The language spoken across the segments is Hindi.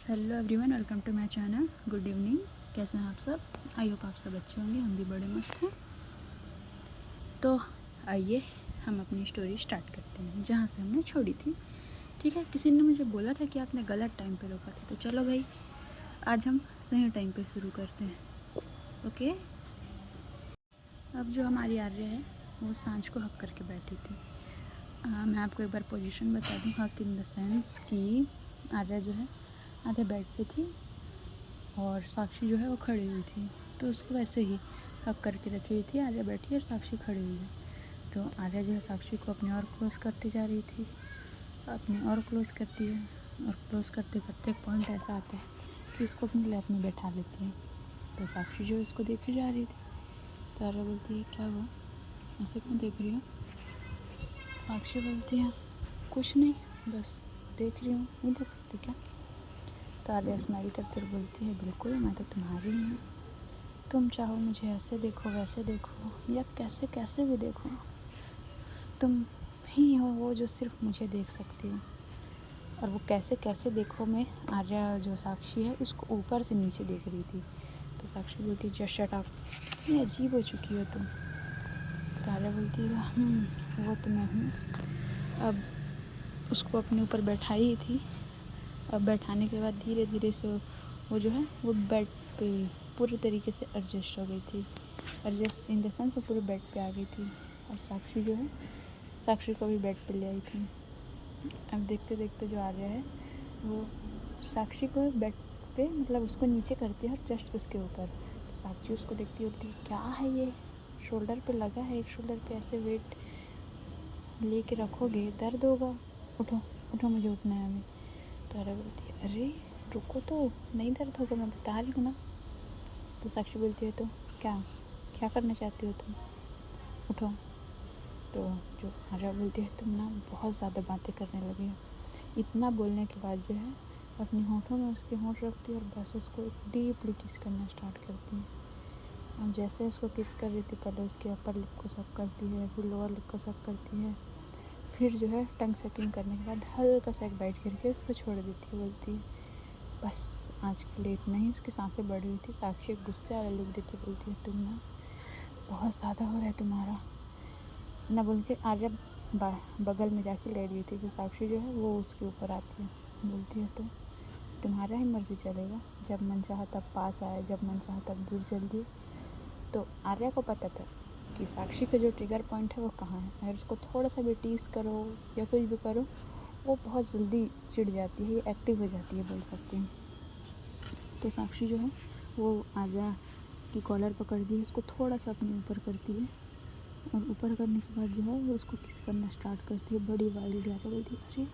Hello everyone, welcome to my channel. Good evening. कैसे हैं आप सब? आई होप आप सब अच्छे होंगे। हम भी बड़े मस्त हैं। तो आइए हम अपनी स्टोरी स्टार्ट करते हैं जहाँ से हमने छोड़ी थी। ठीक है, किसी ने मुझे बोला था कि आपने गलत टाइम पे रोका था, तो चलो भाई आज हम सही टाइम पे शुरू करते हैं। ओके। अब जो हमारी आर्य है वो सांझ को हक करके बैठी थी। मैं आपको एक बार पोजीशन बता दूँ। हक इन द सेंस कि आर्या जो है आधे बेड पे थी और साक्षी जो है वो खड़ी हुई थी, तो उसको वैसे ही हक करके रखी हुई थी। आर्या बैठी और साक्षी खड़ी हुई है, तो आर्या जो है साक्षी को अपने और क्लोज़ करती जा रही थी, अपने और क्लोज़ करती है, और क्लोज़ करते करते एक पॉइंट ऐसा आता है कि उसको अपनी लैप में बैठा लेती है। तो साक्षी जो है उसको देखी जा रही थी, तो आर्या बोलती है क्या हुआ, ऐसे क्यों देख रही हो? साक्षी बोलती है कुछ नहीं, बस देख रही हूँ, नहीं देख सकती क्या? तो आर्या स्माइल करते हुए बोलती है बिल्कुल, मैं तो तुम्हारी ही हूँ। तुम चाहो मुझे ऐसे देखो, वैसे देखो, या कैसे कैसे भी देखो, तुम ही हो वो जो सिर्फ मुझे देख सकती हो। और वो कैसे कैसे देखो में आर्या जो साक्षी है उसको ऊपर से नीचे देख रही थी। तो साक्षी बोलती है जस्ट शट अप, इतनी अजीब हो चुकी हो तुम। तो आर्या बोलती है वो तो मैं हूँ। अब उसको अपने ऊपर बैठाई थी। अब बैठाने के बाद धीरे धीरे से वो जो है वो बेड पे पूरी तरीके से एडजस्ट हो गई थी। एडजस्ट इन द सेंस वो पूरे बेड पे आ गई थी। और साक्षी जो है साक्षी को भी बेड पे ले आई थी। अब देखते देखते जो आर्या है वो साक्षी को बेड पे मतलब उसको नीचे करती है और जस्ट उसके ऊपर। तो साक्षी उसको देखती होती है क्या है ये, शोल्डर पे लगा है, एक शोल्डर पे ऐसे वेट लेके रखोगे दर्द होगा, उठो उठो, मुझे उठना है अभी। तो आर्या बोलती है अरे रुको, तो नहीं दर्द होगा, मैं बता रही हूँ ना। तो साक्षी बोलती है तो क्या क्या करना चाहती हो तुम, उठो। तो जो आर्या बोलती है तुम ना बहुत ज़्यादा बातें करने लगी हो। इतना बोलने के बाद जो है अपने होठों में उसके होंठ रखती है और बस उसको डीपली किस करना स्टार्ट करती है। अब जैसे उसको किस कर रही थी, पहले उसके अपर लिप को सक करती है, फिर लोअर लिप को सक करती है, फिर जो है टंग सकिंग करने के बाद हल्का सा एक बाइट करके उसको छोड़ देती है। बोलती है बस आज के लिए इतना ही। उसकी सांसें बढ़ी हुई थी। साक्षी गुस्से वाला लुक देती बोलती है तुम ना बहुत ज़्यादा हो रहा है तुम्हारा ना, बोल के आर्या बगल में जाके लेट गई थी। फिर साक्षी जो है वो उसके ऊपर आती है, बोलती है तो तुम्हारा ही मर्ज़ी चलेगा, जब मन चाहा तब पास आए, जब मन चाहा तब दूर चल दिए। तो आर्या को पता था कि साक्षी का जो ट्रिगर पॉइंट है वो कहाँ है। अगर उसको थोड़ा सा भी टीज़ करो या कुछ भी करो वो बहुत जल्दी चिढ़ जाती है, एक्टिव हो जाती है बोल सकते हैं। तो साक्षी जो है वो आर्या की कॉलर पकड़ दी है, उसको थोड़ा सा अपने ऊपर करती है और ऊपर करने के बाद जो है वो उसको किस करना स्टार्ट करती है। बड़ी वाइल्ड आर्या बोलती है अरे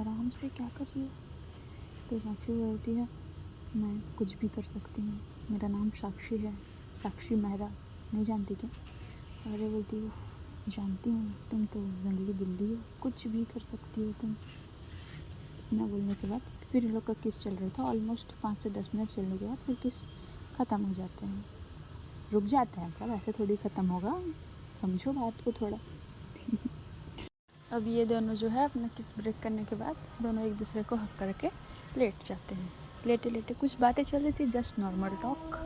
आराम से क्या कर रही हो? तो साक्षी बोलती है मैं कुछ भी कर सकती हूँ, मेरा नाम साक्षी है, साक्षी मेहरा, नहीं जानती क्या? आर्या बोलती है उफ जानती हूँ, तुम तो जंगली बिल्ली हो, कुछ भी कर सकती हो तुम। इतना बोलने के बाद फिर इन लोग का किस चल रहा था। ऑलमोस्ट 5 से 10 मिनट चलने के बाद फिर किस ख़त्म हो जाते हैं, रुक जाता है, मतलब ऐसे थोड़ी ख़त्म होगा, समझो बात को थोड़ा। अब ये दोनों जो है अपना किस ब्रेक करने के बाद दोनों एक दूसरे को हक करके लेट जाते हैं। लेटे लेटे कुछ बातें चल रही थी, जस्ट नॉर्मल टॉक,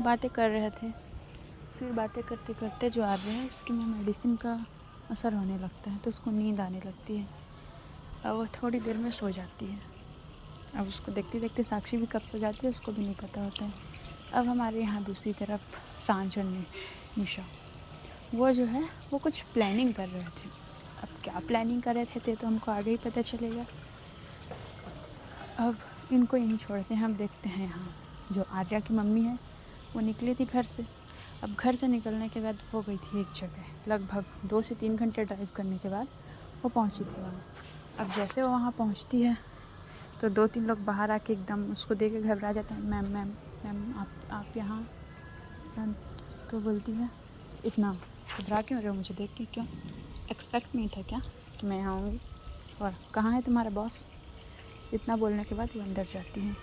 बातें कर रहे थे। फिर बातें करते करते जो आ रहे हैं उसकी में मेडिसिन का असर होने लगता है, तो उसको नींद आने लगती है। अब वो थोड़ी देर में सो जाती है। अब उसको देखते देखते साक्षी भी कब सो जाती है उसको भी नहीं पता होता है। अब हमारे यहाँ दूसरी तरफ सांझ और निशा, वो जो है वो कुछ प्लानिंग कर रहे थे। अब क्या प्लानिंग कर रहे थे तो हमको आगे ही पता चलेगा। अब इनको यहीं छोड़ते हैं। हम देखते हैं यहाँ जो आर्या की मम्मी है वो निकली थी घर से। अब घर से निकलने के बाद वो गई थी एक जगह, लगभग 2 से 3 घंटे ड्राइव करने के बाद वो पहुँची थी वहाँ। अब जैसे वो वहाँ पहुँचती है तो 2-3 लोग बाहर आके एकदम उसको देख के घबरा जाते हैं। मैम मैम मैम आप यहाँ? मैम तो बोलती है इतना घबरा क्यों रहे हो मुझे देख के, क्यों एक्सपेक्ट नहीं था क्या कि मैं यहाँ आऊँगी? और कहाँ है तुम्हारा बॉस? इतना बोलने के बाद वो अंदर जाती है।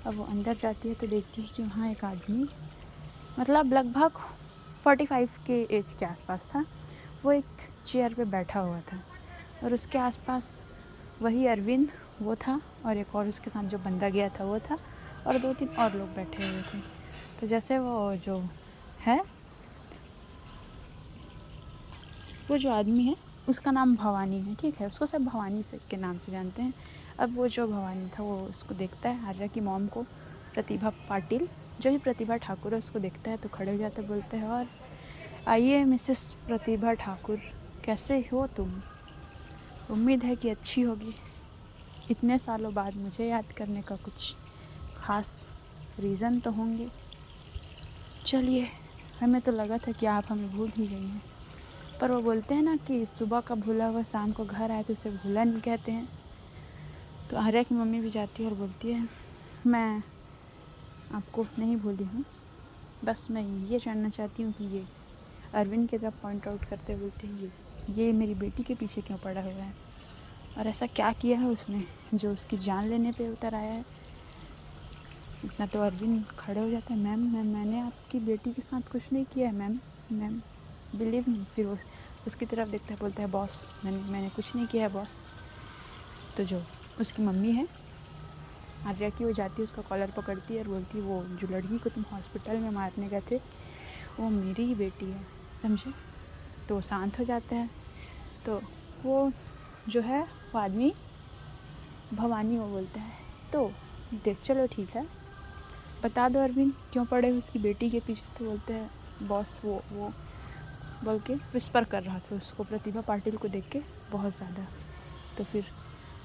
अब वो अंदर जाती है तो देखती है कि वहाँ एक आदमी, मतलब लगभग 45 के एज के आसपास था, वो एक चेयर पे बैठा हुआ था और उसके आसपास वही अरविंद वो था और एक और उसके साथ जो बंदा गया था वो था और 2-3 और लोग बैठे हुए थे। तो जैसे वो जो आदमी है उसका नाम भवानी है, ठीक है, उसको सब भवानी से के नाम से जानते हैं। अब वो जो भवानी था वो उसको देखता है, आर्या की मॉम को, प्रतिभा पाटिल जो ही प्रतिभा ठाकुर है उसको देखता है तो खड़े हो जाते, बोलते हैं और आइए मिसेस प्रतिभा ठाकुर, कैसे हो तुम? उम्मीद है कि अच्छी होगी। इतने सालों बाद मुझे याद करने का कुछ ख़ास रीज़न तो होंगे। चलिए, हमें तो लगा था कि आप हमें भूल ही गई हैं, पर वो बोलते हैं ना कि सुबह का भूला हुआ शाम को घर आए तो उसे भूला नहीं कहते हैं। तो आर्या की मम्मी भी जाती है और बोलती है मैं आपको नहीं भूली हूँ, बस मैं ये जानना चाहती हूँ कि ये अरविंद की तरफ पॉइंट आउट करते हुए बोलते हैं ये मेरी बेटी के पीछे क्यों पड़ा हुआ है और ऐसा क्या किया है उसने जो उसकी जान लेने पे उतर आया है। इतना तो अरविंद खड़े हो जाते हैं, मैम मैंने आपकी बेटी के साथ कुछ नहीं किया है मैम बिलीव मी। फिर उसकी तरफ देखता है, बोलता है बॉस मैंने कुछ नहीं किया है बॉस। तो जो उसकी मम्मी है आर्या की, वो जाती है उसका कॉलर पकड़ती है और बोलती है वो जो लड़की को तुम हॉस्पिटल में मारने गए थे वो मेरी ही बेटी है, समझे। तो वो शांत हो जाता है। तो वो जो है वो आदमी भवानी वो बोलता है तो देख चलो ठीक है, बता दो अरविंद क्यों पड़े हो उसकी बेटी के पीछे। तो बोलते हैं बॉस वो बोल के विस्पर कर रहा था उसको प्रतिभा पाटिल को देख के बहुत ज़्यादा। तो फिर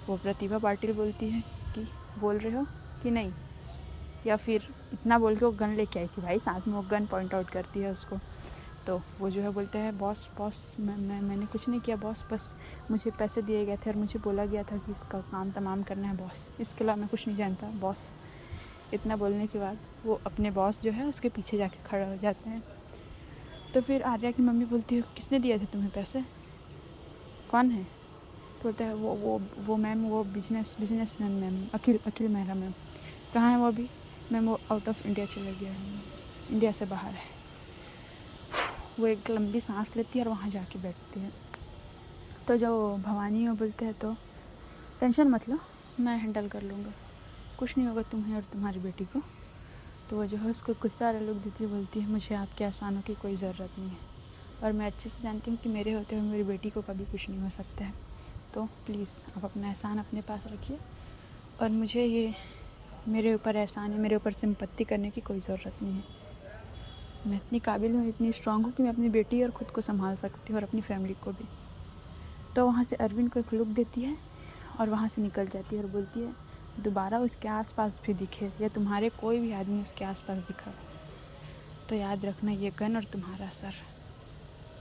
वो प्रतिभा पाटिल बोलती है कि बोल रहे हो कि नहीं, या फिर इतना बोल के वो गन लेके आई थी भाई, साथ में वो गन पॉइंट आउट करती है उसको। तो वो जो है बोलते हैं बॉस मैंने कुछ नहीं किया बॉस, बस मुझे पैसे दिए गए थे और मुझे बोला गया था कि इसका काम तमाम करना है बॉस, इसके अलावा मैं कुछ नहीं जानता बॉस। इतना बोलने के बाद वो अपने बॉस जो है उसके पीछे जाके खड़ा हो जाते हैं। तो फिर आर्या की मम्मी बोलती है किसने दिए थे तुम्हें पैसे, कौन है? तो बोलता है वो मैम वो बिजनेसमैन मैम, अखिल मेहरा मैम। कहाँ है वो अभी? मैम वो आउट ऑफ इंडिया चला गया है, इंडिया से बाहर है। वो एक लंबी सांस लेती है और वहाँ जाके बैठती है। तो जो भवानी वो बोलते हैं तो टेंशन मत लो, मैं हैंडल कर लूँगा, कुछ नहीं होगा तुम्हें और तुम्हारी बेटी को। तो वो जो है उसको कुछ सारे लोग देती है, बोलती है मुझे आपके एहसानों की कोई ज़रूरत नहीं है और मैं अच्छे से जानती हूँ कि मेरे होते हुए मेरी बेटी को कभी कुछ नहीं हो सकता है। तो प्लीज़ आप अपना एहसान अपने पास रखिए और मुझे ये मेरे ऊपर एहसान है, मेरे ऊपर सिंपत्ति करने की कोई ज़रूरत नहीं है। मैं इतनी काबिल हूँ, इतनी स्ट्रांग हूँ कि मैं अपनी बेटी और ख़ुद को संभाल सकती हूँ और अपनी फैमिली को भी। तो वहाँ से अरविंद को एक लुक देती है और वहाँ से निकल जाती है और बोलती है दोबारा उसके आसपास भी दिखे या तुम्हारे कोई भी आदमी उसके आसपास दिखा तो याद रखना ये गन और तुम्हारा सर।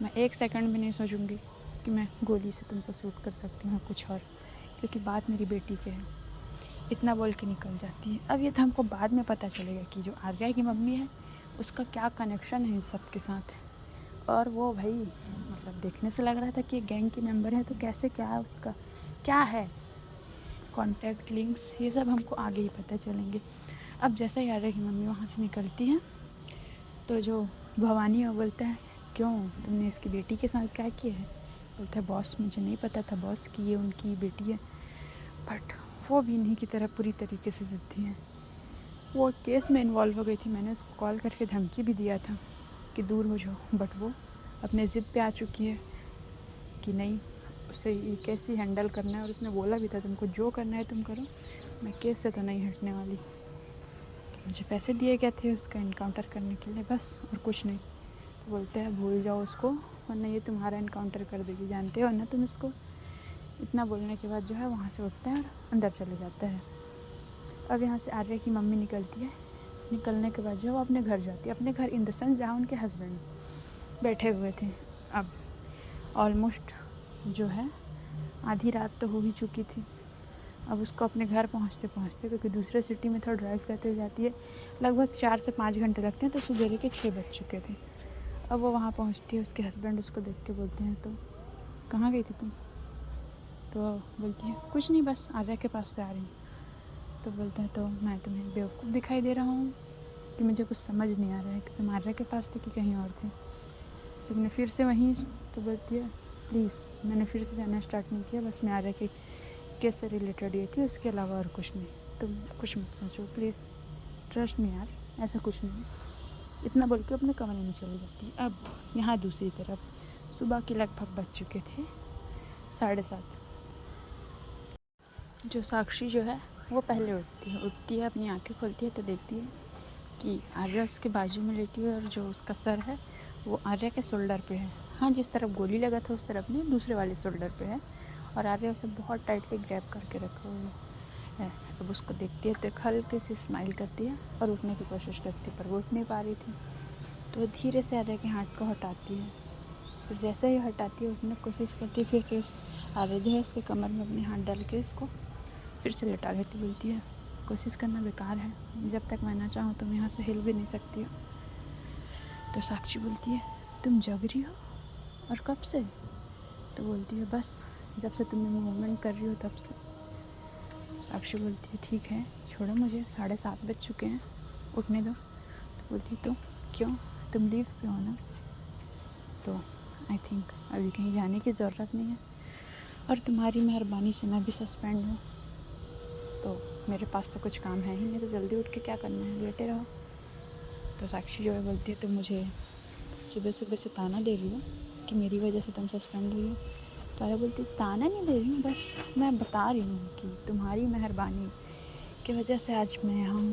मैं 1 सेकंड भी नहीं सोचूंगी कि मैं गोली से तुमको शूट कर सकती हूँ कुछ और, क्योंकि बात मेरी बेटी के है। इतना बोल के निकल जाती है। अब ये तो हमको बाद में पता चलेगा कि जो आर्या की मम्मी है उसका क्या कनेक्शन है इस सब के साथ। और वो भाई मतलब देखने से लग रहा था कि गैंग की मेंबर है, तो कैसे क्या उसका क्या है कॉन्टैक्ट लिंक्स, ये सब हमको आगे ही पता चलेंगे। अब जैसे ही आर्या की मम्मी वहाँ से निकलती है तो जो भवानी वो बोलता है क्यों तुमने इसकी बेटी के साथ क्या किया है? बोलता है बॉस मुझे नहीं पता था बॉस कि ये उनकी बेटी है, बट वो भी इन्हीं की तरह पूरी तरीके से ज़िद्दी है। वो केस में इन्वॉल्व हो गई थी, मैंने उसको कॉल करके धमकी भी दिया था कि दूर हो जाओ, बट वो अपने ज़िद पे आ चुकी है कि नहीं उसे ये केस ही हैंडल करना है। और उसने बोला भी था तुमको जो करना है तुम करो, मैं केस से तो नहीं हटने वाली। मुझे पैसे दिए गए थे उसका इनकाउंटर करने के लिए बस, और कुछ नहीं। तो बोलते हैं भूल जाओ उसको वरना ये तुम्हारा इनकाउंटर कर देगी, जानते हो ना तुम इसको। इतना बोलने के बाद जो है वहाँ से उठता है और अंदर चले जाता है। अब यहाँ से आर्या की मम्मी निकलती है, निकलने के बाद जो है वो अपने घर जाती है, अपने घर इन द सेंस जहाँ उनके हस्बैंड बैठे हुए थे। अब ऑलमोस्ट जो है आधी रात तो हो ही चुकी थी। अब उसको अपने घर पहुँचते क्योंकि दूसरे सिटी में थोड़ा ड्राइव करते हुए जाती है, लगभग 4 से 5 घंटे लगते हैं, तो सुबह के 6 बज चुके थे। अब वो वहाँ पहुँचती है, उसके हस्बैंड उसको देख के बोलते हैं तो कहाँ गई थी तुम? तो बोलती है कुछ नहीं बस आर्या के पास से आ रही हूँ। तो बोलते हैं तो मैं तुम्हें बेवकूफ़ दिखाई दे रहा हूँ कि मुझे कुछ समझ नहीं आ रहा है कि तुम आर्या के पास थे कि कहीं और थे। जब मैं फिर से वहीं, तो बोलती है प्लीज़ मैंने फिर से जाना स्टार्ट नहीं किया, बस मैं आर्या के केस से रिलेटेड ये थी, उसके अलावा और कुछ नहीं। तुम कुछ मत सोचो प्लीज़, ट्रस्ट मी यार, ऐसा कुछ नहीं है। इतना बोल के अपने कमरे में चली जाती है। अब यहाँ दूसरी तरफ सुबह के लगभग बज चुके थे 7:30। जो साक्षी जो है वो पहले उठती है, अपनी आंखें खोलती है तो देखती है कि आर्या उसके बाजू में लेटी है और जो उसका सर है वो आर्या के शोल्डर पे है। हाँ, जिस तरफ गोली लगा था उस तरफ नहीं, दूसरे वाले शोल्डर पे है और आर्या उसे बहुत टाइटली ग्रैब करके रखा हुआ है। अब उसको देखती है तो एक हल्की सी स्माइल करती है और उठने की कोशिश करती है, पर वो उठ नहीं पा रही थी। तो धीरे से आर्या के हाथ को हटाती है, फिर जैसे ही हटाती है उठने की कोशिश करती है, फिर से उस आर्या जो है उसके कमर में अपने हाथ डाल के इसको फिर से लेटा लेती बोलती है कोशिश करना बेकार है, जब तक मैं ना चाहूँ तुम यहाँ से हिल भी नहीं सकती हो। तो साक्षी बोलती है तुम जग रही हो और कब से? तो बोलती है बस जब से तुम मूवमेंट कर रही हो तब से। साक्षी बोलती है ठीक है छोड़ो मुझे, 7:30 बज चुके हैं, उठने दो। तो बोलती है तो क्यों, तुम लीव पे हो ना? तो आई थिंक अभी कहीं जाने की ज़रूरत नहीं है और तुम्हारी मेहरबानी से मैं भी सस्पेंड हूँ, तो मेरे पास तो कुछ काम है ही नहीं, तो जल्दी उठ के क्या करना है, लेटे रहो। तो साक्षी जो है बोलती है तुम मुझे सुबह सुबह से ताना दे रही हो कि मेरी वजह से तुम सस्पेंड हुई हो। तो आर्या बोलती है ताना नहीं दे रही हूँ, बस मैं बता रही हूँ कि तुम्हारी मेहरबानी की वजह से आज मैं यहाँ हूँ,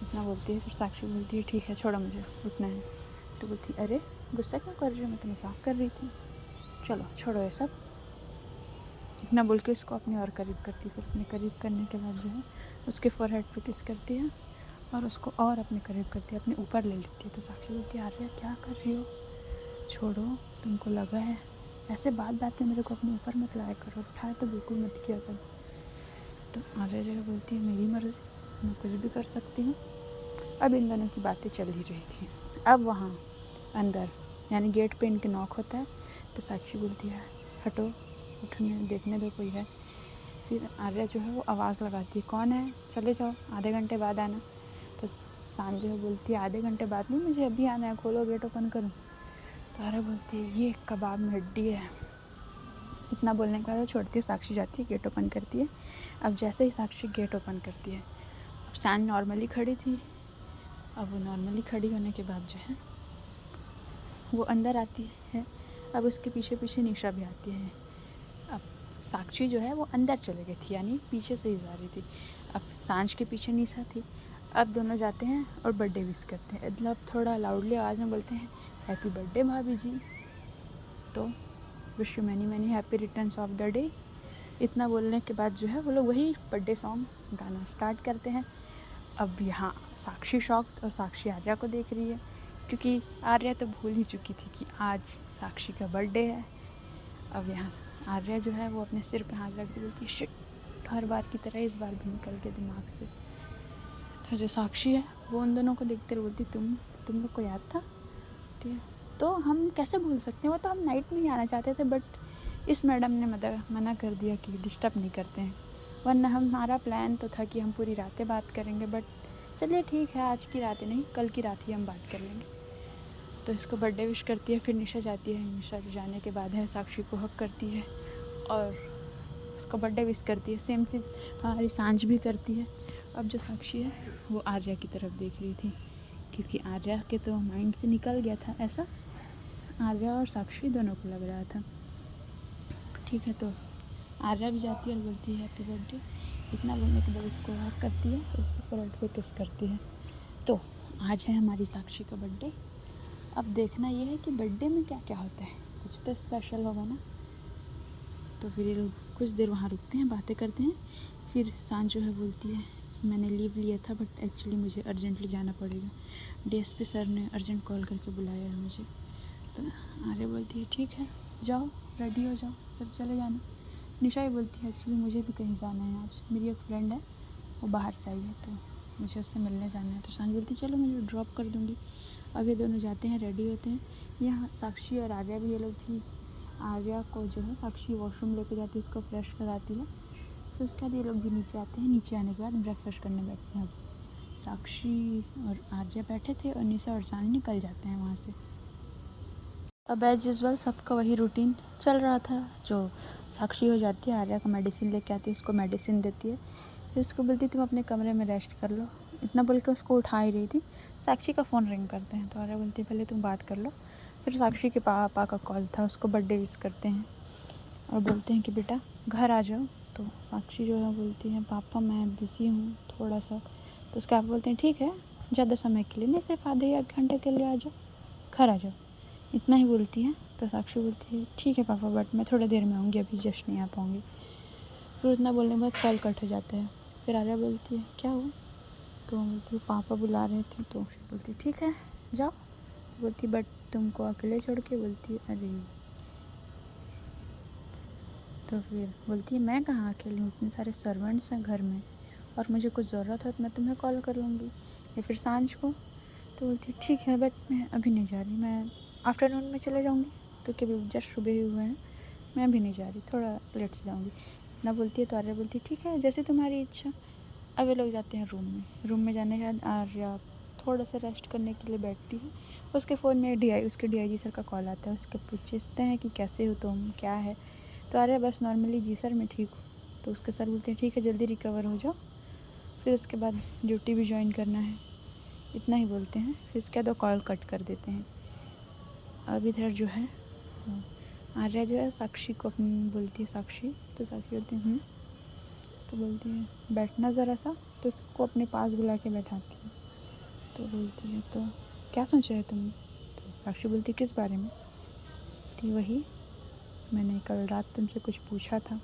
इतना बोलती है। फिर साक्षी बोलती है ठीक है छोड़ो मुझे उठना है। तो बोलती है अरे गुस्सा क्यों कर रही हो, मैं तो मजाक कर रही थी, चलो छोड़ो ये सब, इतना बोल के उसको अपने और करीब करती है। फिर अपने करीब करने के बाद जो है उसके फोरहेड पे किस करती है और उसको और अपने करीब करती है, अपने ऊपर ले लेती है। तो साक्षी बोलती है आर्या क्या कर रही हो, छोड़ो, तुमको लगा है ऐसे बात बात में मेरे को अपने ऊपर मत लाया करो, उठाए तो बिल्कुल मत किया करो। तो आर्या जो है बोलती है मेरी मर्ज़ी, मैं कुछ भी कर सकती हूँ। अब इन दोनों की बातें चल ही रही थी। अब वहाँ अंदर यानी गेट पे इनके नॉक होता है। तो साक्षी बोलती है हटो, उठने देखने दो कोई है। फिर आर्या जो है वो आवाज़ लगाती है कौन है, चले जाओ, आधे घंटे बाद आना। तो सांझ जो है बोलती है आधे घंटे बाद नहीं, मुझे अभी आना है, खोलो गेट ओपन करूँ। तो आर्या बोलती है ये कबाब में हड्डी है। इतना बोलने के बाद वो छोड़ती है, साक्षी जाती है गेट ओपन करती है। अब जैसे ही साक्षी गेट ओपन करती है, अब सांझ नॉर्मली खड़ी थी, अब वो नॉर्मली खड़ी होने के बाद जो है वो अंदर आती है। अब उसके पीछे पीछे निशा भी आती है। अब साक्षी जो है वो अंदर चले गई थी, यानी पीछे से ही जा रही थी। अब सांझ के पीछे निशा थी। अब दोनों जाते हैं और बर्थडे विश करते हैं, मतलब थोड़ा लाउडली आवाज़ में बोलते हैं हैप्पी बर्थडे भाभी जी, तो wish you many many happy returns of the day. इतना बोलने के बाद जो है वो लोग वही बर्थडे सॉन्ग गाना स्टार्ट करते हैं। अब यहाँ साक्षी शॉक्ड और साक्षी आर्या को देख रही है, क्योंकि आर्या तो भूल ही चुकी थी कि आज साक्षी का बर्थडे है। अब यहाँ आर्या जो है वो अपने सिर पे हाथ रख दी, बोलती है शिट, हर बार की तरह इस बार भी निकल के दिमाग से। तो जो साक्षी है वो उन दोनों को देखते हुए बोलती तुम लोग को याद था? तो हम कैसे भूल सकते हैं, वो तो हम नाइट में ही आना चाहते थे, बट इस मैडम ने मना कर दिया कि डिस्टर्ब नहीं करते हैं, वरना हमारा प्लान तो था कि हम पूरी रातें बात करेंगे, बट चलिए ठीक है, आज की रातें नहीं कल की रात ही हम बात कर लेंगे। तो इसको बर्थडे विश करती है। फिर निशा जाती है, निशा जाने के बाद है साक्षी को हक करती है और उसको बर्थडे विश करती है। सेम चीज़ हमारी सांझ भी करती है। अब जो साक्षी है वो आर्या की तरफ देख रही थी, क्योंकि आर्या के तो माइंड से निकल गया था, ऐसा आर्या और साक्षी दोनों को लग रहा था। ठीक है, तो आर्या भी जाती है और बोलती है हैप्पी बर्थडे। इतना बोलने के बाद उसको हक करती है और उसको फोrehead पे किस करती है। तो आज है हमारी साक्षी का बर्थडे। अब देखना ये है कि बर्थडे में क्या क्या होता है, कुछ तो स्पेशल होगा ना। तो फिर ये लोग कुछ देर वहाँ रुकते हैं, बातें करते हैं। फिर सांझ जो है बोलती है मैंने लीव लिया था, बट एक्चुअली मुझे अर्जेंटली जाना पड़ेगा, डीएसपी सर ने अर्जेंट कॉल करके बुलाया है मुझे। तो आर्या बोलती है ठीक है जाओ, रेडी हो जाओ, फिर चले जाना। निशा ही बोलती है एक्चुअली मुझे भी कहीं जाना है, आज मेरी एक फ्रेंड है वो बाहर से आई है, तो मुझे उससे मिलने जाना है। तो सांझ बोलती है चलो मुझे ड्रॉप कर दूँगी। अब ये दोनों जाते हैं, रेडी होते हैं। यहाँ साक्षी और आर्या भी, ये लोग भी आर्या को जो है साक्षी वॉशरूम लेके जाती है, उसको फ्रेश कराती है। फिर उसके बाद ये लोग भी नीचे आते हैं, नीचे आने के बाद ब्रेकफास्ट करने बैठते हैं। अब साक्षी और आर्या बैठे थे और निशा और सांझ निकल जाते हैं वहाँ से। अब एज यूजुअल सबका वही रूटीन चल रहा था। जो साक्षी हो जाती है, आर्या को मेडिसिन लेके आती है, उसको मेडिसिन देती है, फिर उसको बोलती है तुम अपने कमरे में रेस्ट कर लो। इतना बोल के उसको उठा ही रही थी, साक्षी का फ़ोन रिंग करते हैं। तो आर्या बोलती है पहले तुम बात कर लो। फिर साक्षी के पापा का कॉल था, उसको बर्थडे विश करते हैं और बोलते हैं कि बेटा घर आ जाओ। तो साक्षी जो है बोलती है पापा मैं बिज़ी हूँ थोड़ा सा। तो उसके पापा बोलते हैं ठीक है, ज़्यादा समय के लिए नहीं, सिर्फ आधे या 1 घंटे के लिए आ जाओ, घर आ जाओ, इतना ही बोलती है। तो साक्षी बोलती है ठीक है पापा, बट मैं थोड़ी देर में आऊँगी, अभी जस्ट नहीं आ पाऊँगी। फिर उतना बोलने के बाद कॉल कट हो जाता है। फिर आर्या बोलती है क्या हुआ? तो बोलती है पापा बुला रहे थे। तो फिर बोलती है ठीक है जाओ। बोलती बट तुमको अकेले छोड़ के। बोलती है अरे। तो फिर बोलती है मैं कहाँ अकेली हूँ, इतने सारे सर्वेंट्स हैं घर में, और मुझे कुछ ज़रूरत है तो मैं तुम्हें कॉल कर लूँगी या फिर सांझ को। तो बोलती है ठीक है बट मैं अभी नहीं जा रही, मैं आफ्टरनून में चले जाऊँगी, क्योंकि अभी जस्ट सुबह ही हुए हैं, मैं अभी नहीं जा रही, थोड़ा लेट से जाऊँगी। इतना बोलती है तो आर्या बोलती है ठीक है जैसे तुम्हारी इच्छा। अब ये लोग जाते हैं रूम में जाने के बाद आर्या थोड़ा सा रेस्ट करने के लिए बैठती है। उसके फ़ोन में उसके DIG सर का कॉल आता है। उसके पूछते हैं कि कैसे हो तुम, क्या है? तो आर्या बस नॉर्मली जी सर मैं ठीक हूँ। तो उसके सर बोलते हैं ठीक है जल्दी रिकवर हो जाओ, फिर उसके बाद ड्यूटी भी ज्वाइन करना है, इतना ही बोलते हैं। फिर उसके बाद वो कॉल कट कर देते हैं। अब इधर जो है आर्या जो है साक्षी को अपनी बोलती है साक्षी। तो साक्षी बोलती है तो बोलती है बैठना ज़रा सा। तो उसको अपने पास बुला के बैठाती है। तो बोलती है तो क्या सोचा है तुमने? तो साक्षी बोलती है किस बारे में? थी वही मैंने कल रात तुमसे कुछ पूछा था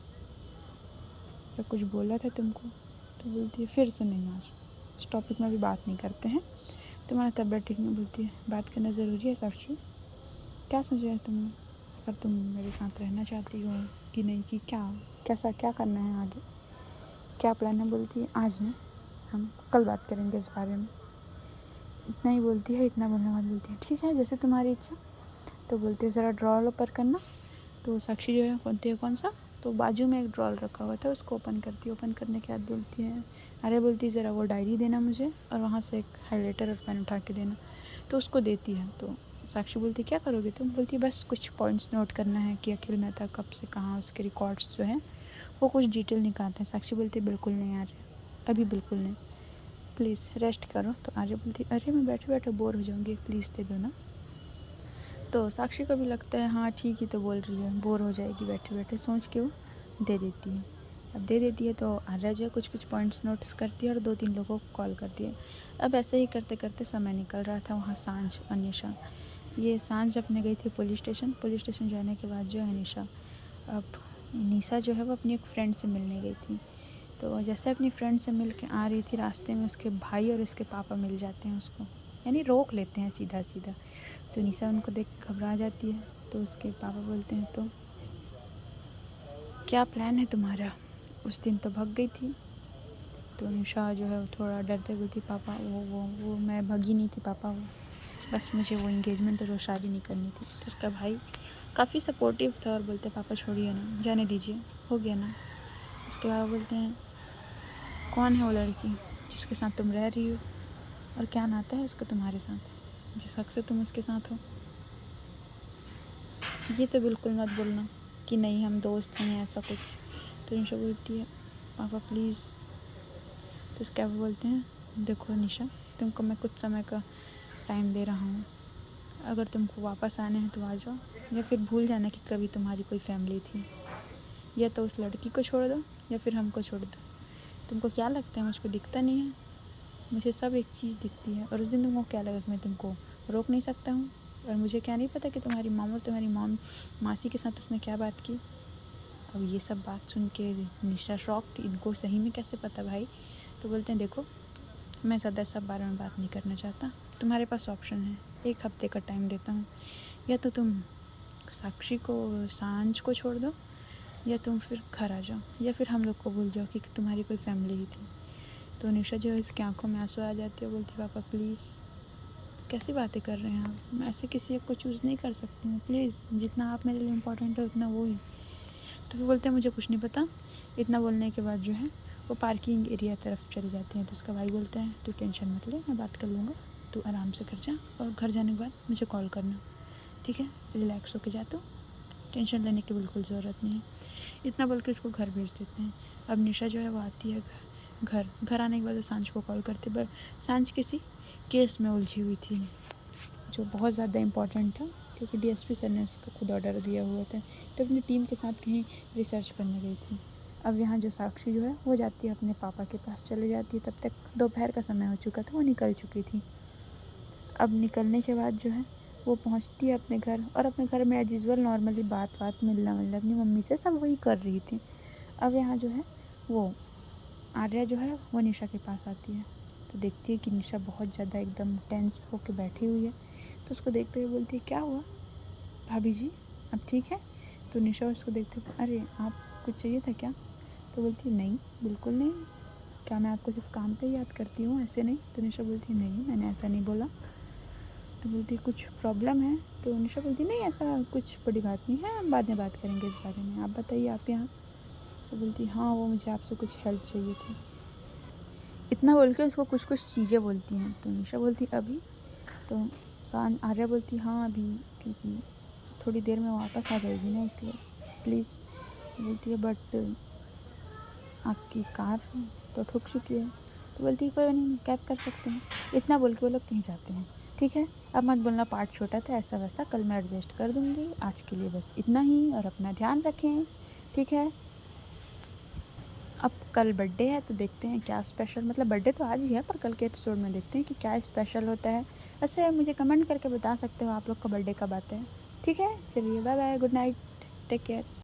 या कुछ बोला था तुमको। तो बोलती है फिर से नहीं, आज इस टॉपिक में भी बात नहीं करते हैं, तुम्हारा तबीयत ठीक नहीं। बोलती है बात करना ज़रूरी है साक्षी, क्या सोचा है तुमने? अगर तुम मेरे साथ रहना चाहती हो कि नहीं, कि क्या करना है आगे, क्या प्लान है? बोलती है आज नहीं, हम कल बात करेंगे इस बारे में, इतना ही बोलती है। इतना बोलने के बाद बोलती है ठीक है जैसे तुम्हारी इच्छा। तो बोलती है ज़रा ड्रॉल ओपन करना। तो साक्षी जो है बोलती है कौन सा? तो बाजू में एक ड्रॉल रखा हुआ था, उसको ओपन करती है। ओपन करने के बाद बोलती है अरे बोलती है ज़रा वो डायरी देना मुझे, और वहाँ से एक हाइलाइटर और पेन उठा के देना। तो उसको देती है। तो साक्षी बोलती क्या करोगे तुम? बोलती है बस कुछ पॉइंट्स नोट करना है कि अखिल मेहता कब से कहाँ, उसके रिकॉर्ड्स जो हैं वो कुछ डिटेल निकालते हैं। साक्षी बोलती है बिल्कुल नहीं यार, अभी बिल्कुल नहीं, प्लीज़ रेस्ट करो। तो आर्या बोलती अरे मैं बैठे बैठे बोर हो जाऊँगी, प्लीज़ दे दो ना। तो साक्षी को भी लगता है हाँ ठीक ही तो बोल रही है, बोर हो जाएगी बैठे बैठे, सोच के वो दे देती है। अब दे देती है तो आर्या जो है कुछ कुछ पॉइंट्स नोट्स करती है और 2-3 लोगों को कॉल करती है। अब ऐसे ही करते करते समय निकल रहा था। वहाँ सांझ और निशा, ये सांझ अपने गई थी पुलिस स्टेशन जाने के बाद जो है निशा, अब निशा जो है वो अपनी एक फ्रेंड से मिलने गई थी। तो जैसे अपनी फ्रेंड से मिल के आ रही थी, रास्ते में उसके भाई और उसके पापा मिल जाते हैं उसको, यानी रोक लेते हैं सीधा सीधा। तो निशा उनको देख घबरा जाती है। तो उसके पापा बोलते हैं तो क्या प्लान है तुम्हारा, उस दिन तो भाग गई थी। तो निशा जो है थोड़ा डरते बोलती पापा वो मैं भागी नहीं थी पापा, वो बस मुझे वो इंगेजमेंट और वो शादी नहीं करनी थी। तो उसका भाई काफ़ी सपोर्टिव था और बोलते पापा छोड़िए ना, जाने दीजिए, हो गया ना। उसके पापा बोलते हैं कौन है वो लड़की जिसके साथ तुम रह रही हो, और क्या नाता है उसका तुम्हारे साथ जिस हक से तुम उसके साथ हो? ये तो बिल्कुल मत बोलना कि नहीं हम दोस्त हैं ऐसा कुछ। तो निशा बोलती है पापा प्लीज़। तो उसके पापा बोलते हैं देखो निशा, तुमको मैं कुछ समय का टाइम दे रहा हूँ, अगर तुमको वापस आने हैं तो आ जाओ, या फिर भूल जाना कि कभी तुम्हारी कोई फैमिली थी, या तो उस लड़की को छोड़ दो या फिर हमको छोड़ दो। तुमको क्या लगता है मुझको दिखता नहीं है? मुझे सब एक चीज़ दिखती है। और उस दिन तुमको क्या लगा कि मैं तुमको रोक नहीं सकता हूँ? और मुझे क्या नहीं पता कि तुम्हारी माँ और तुम्हारी मासी के साथ उसने क्या बात की? अब ये सब बात सुन के निशा शॉक्ड, इनको सही में कैसे पता भाई? तो बोलते हैं देखो मैं ज़्यादा सब बारे में बात नहीं करना चाहता, तुम्हारे पास ऑप्शन है, 1 हफ्ते का टाइम देता हूँ, या तो तुम साक्षी को सांझ को छोड़ दो, या तुम फिर घर आ जाओ, या फिर हम लोग को भूल जाओ कि तुम्हारी कोई फैमिली ही थी। तो निशा जो है इसकी आंखों में आंसू आ जाती है, बोलती पापा प्लीज़, कैसी बातें कर रहे हैं आप, मैं ऐसे किसी एक को चूज़ नहीं कर सकती हूँ, प्लीज़ जितना आप मेरे लिए इम्पोर्टेंट है उतना वो ही। तो फिर बोलते हैं मुझे कुछ नहीं पता। इतना बोलने के बाद जो है वो पार्किंग एरिया तरफ चले जाते हैं। तो उसका भाई बोलता है तू टेंशन मत ले, मैं बात कर लूँगा, तू आराम से घर जा और घर जाने के बाद मुझे कॉल करना। ठीक है, रिलैक्स होके जा, तो टेंशन लेने की बिल्कुल ज़रूरत नहीं है। इतना बोल के इसको घर भेज देते हैं। अब निशा जो है वो आती है घर आने के बाद सांझ को कॉल करते, पर सांझ किसी केस में उलझी हुई थी जो बहुत ज़्यादा इम्पोर्टेंट था, क्योंकि डीएसपी सर ने उसका खुद ऑर्डर दिया हुआ था। तो अपनी टीम के साथ कहीं रिसर्च करने गई थी। अब यहाँ जो साक्षी जो है वो जाती है अपने पापा के पास चले जाती है। तब तक दोपहर का समय हो चुका था, वो निकल चुकी थी। अब निकलने के बाद जो है वो पहुँचती है अपने घर, और अपने घर में एज यूजुअल नॉर्मली बात मिलना अपनी मम्मी से सब वही कर रही थी। अब यहाँ जो है वो आर्या जो है वो निशा के पास आती है, तो देखती है कि निशा बहुत ज़्यादा एकदम टेंस होकर बैठी हुई है। तो उसको देखते हुए बोलती है, क्या हुआ भाभी जी, अब ठीक है? तो निशा उसको देखते हुए, अरे आप कुछ चाहिए था क्या? तो बोलती है, नहीं बिल्कुल नहीं, क्या मैं आपको सिर्फ काम पे याद करती हूँ, ऐसे नहीं। तो निशा बोलती है, नहीं मैंने ऐसा नहीं बोला। तो बोलती है, कुछ प्रॉब्लम है? तो निशा बोलती है, नहीं ऐसा कुछ बड़ी बात नहीं है, हम बाद में बात करेंगे इस बारे में, आप बताइए आप यहाँ। तो बोलती है, हाँ वो मुझे आपसे कुछ हेल्प चाहिए थी। इतना बोल के उसको कुछ चीज़ें बोलती हैं। तो निशा बोलती अभी? तो आर्या बोलती, हाँ अभी, क्योंकि थोड़ी देर में वापस आ जाएगी ना, इसलिए प्लीज़। तो बोलती है, बट आपकी कार तो ठुक चुकी है। तो बोलती है, कोई नहीं, कैब कर सकते हैं। इतना बोल के वो लोग कहीं जाते हैं। ठीक है, अब मत बोलना पार्ट छोटा था, ऐसा वैसा, कल मैं एडजस्ट कर दूँगी, आज के लिए बस इतना ही, और अपना ध्यान रखें, ठीक है? अब कल बर्थडे है, तो देखते हैं क्या स्पेशल, मतलब बर्थडे तो आज ही है, पर कल के एपिसोड में देखते हैं कि क्या स्पेशल होता है। वैसे मुझे कमेंट करके बता सकते हो आप लोग का बर्थडे कब आता है। ठीक है, चलिए bye bye, good night, take care.